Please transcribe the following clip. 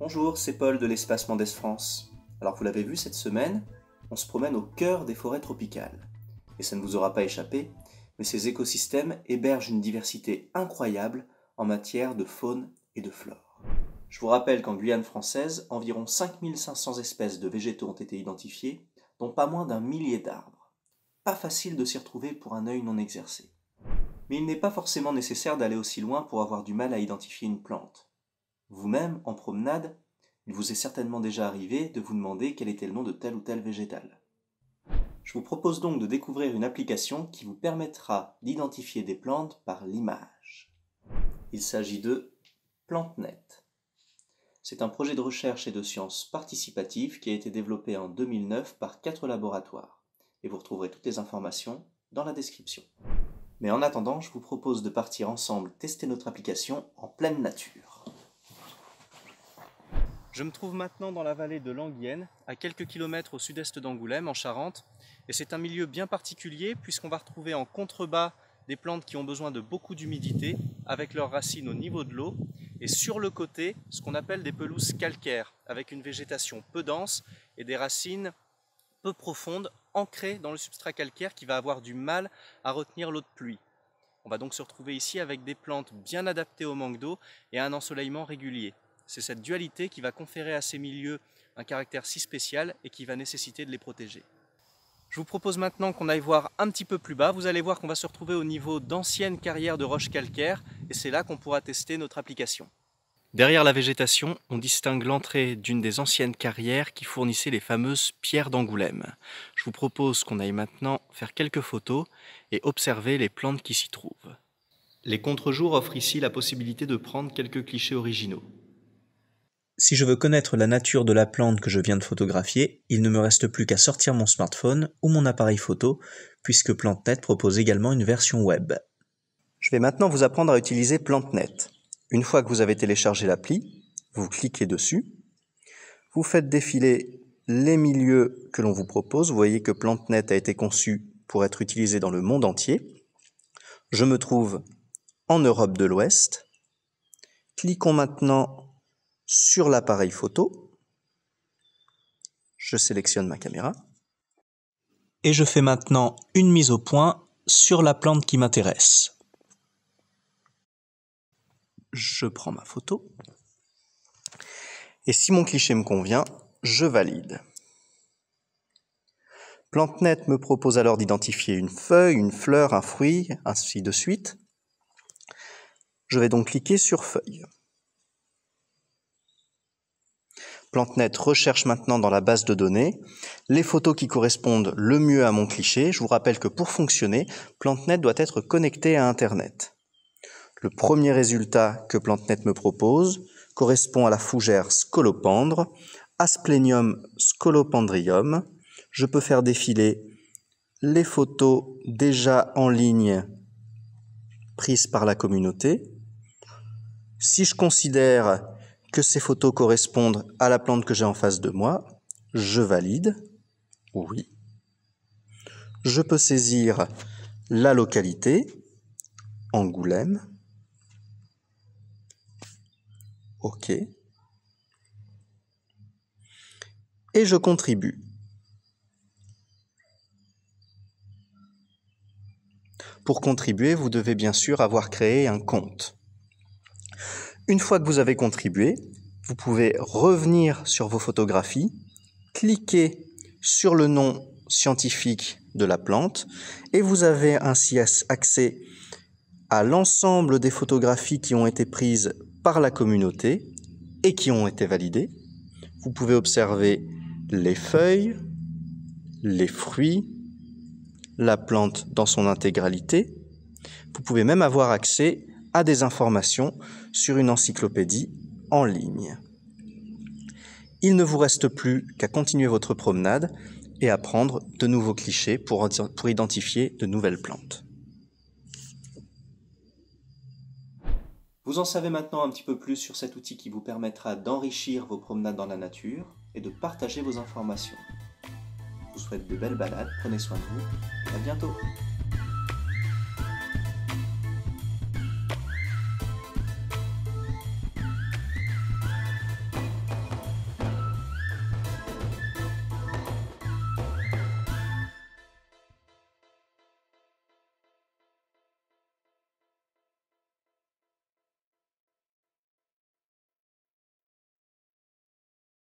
Bonjour, c'est Paul de l'Espace Mendès France. Alors vous l'avez vu cette semaine, on se promène au cœur des forêts tropicales. Et ça ne vous aura pas échappé, mais ces écosystèmes hébergent une diversité incroyable en matière de faune et de flore. Je vous rappelle qu'en Guyane française, environ 5500 espèces de végétaux ont été identifiées, dont pas moins d'un millier d'arbres. Pas facile de s'y retrouver pour un œil non exercé. Mais il n'est pas forcément nécessaire d'aller aussi loin pour avoir du mal à identifier une plante. Vous-même, en promenade, il vous est certainement déjà arrivé de vous demander quel était le nom de tel ou tel végétal. Je vous propose donc de découvrir une application qui vous permettra d'identifier des plantes par l'image. Il s'agit de PlanteNet. C'est un projet de recherche et de sciences participative qui a été développé en 2009 par 4 laboratoires. Et vous retrouverez toutes les informations dans la description. Mais en attendant, je vous propose de partir ensemble tester notre application en pleine nature. Je me trouve maintenant dans la vallée de l'Anguienne, à quelques kilomètres au sud-est d'Angoulême, en Charente. Et c'est un milieu bien particulier puisqu'on va retrouver en contrebas des plantes qui ont besoin de beaucoup d'humidité, avec leurs racines au niveau de l'eau. Et sur le côté, ce qu'on appelle des pelouses calcaires, avec une végétation peu dense et des racines peu profondes, ancrées dans le substrat calcaire qui va avoir du mal à retenir l'eau de pluie. On va donc se retrouver ici avec des plantes bien adaptées au manque d'eau et à un ensoleillement régulier. C'est cette dualité qui va conférer à ces milieux un caractère si spécial et qui va nécessiter de les protéger. Je vous propose maintenant qu'on aille voir un petit peu plus bas. Vous allez voir qu'on va se retrouver au niveau d'anciennes carrières de roches calcaires et c'est là qu'on pourra tester notre application. Derrière la végétation, on distingue l'entrée d'une des anciennes carrières qui fournissaient les fameuses pierres d'Angoulême. Je vous propose qu'on aille maintenant faire quelques photos et observer les plantes qui s'y trouvent. Les contre-jours offrent ici la possibilité de prendre quelques clichés originaux. Si je veux connaître la nature de la plante que je viens de photographier, il ne me reste plus qu'à sortir mon smartphone ou mon appareil photo, puisque PlanteNet propose également une version web. Je vais maintenant vous apprendre à utiliser PlanteNet. Une fois que vous avez téléchargé l'appli, vous cliquez dessus, vous faites défiler les milieux que l'on vous propose. Vous voyez que PlanteNet a été conçu pour être utilisé dans le monde entier. Je me trouve en Europe de l'Ouest. Cliquons maintenant sur l'appareil photo, je sélectionne ma caméra et je fais maintenant une mise au point sur la plante qui m'intéresse. Je prends ma photo et si mon cliché me convient, je valide. PlanteNet me propose alors d'identifier une feuille, une fleur, un fruit, ainsi de suite. Je vais donc cliquer sur feuille. PlanteNet recherche maintenant dans la base de données les photos qui correspondent le mieux à mon cliché. Je vous rappelle que pour fonctionner, PlanteNet doit être connecté à Internet. Le premier résultat que PlanteNet me propose correspond à la fougère scolopendre, Asplenium scolopendrium. Je peux faire défiler les photos déjà en ligne prises par la communauté. Si je considère que ces photos correspondent à la plante que j'ai en face de moi, je valide, oui. Je peux saisir la localité, Angoulême, OK, et je contribue. Pour contribuer, vous devez bien sûr avoir créé un compte. Une fois que vous avez contribué, vous pouvez revenir sur vos photographies, cliquer sur le nom scientifique de la plante et vous avez ainsi accès à l'ensemble des photographies qui ont été prises par la communauté et qui ont été validées. Vous pouvez observer les feuilles, les fruits, la plante dans son intégralité. Vous pouvez même avoir accès à des informations sur une encyclopédie en ligne. Il ne vous reste plus qu'à continuer votre promenade et à prendre de nouveaux clichés pour identifier de nouvelles plantes. Vous en savez maintenant un petit peu plus sur cet outil qui vous permettra d'enrichir vos promenades dans la nature et de partager vos informations. Je vous souhaite de belles balades, prenez soin de vous, à bientôt.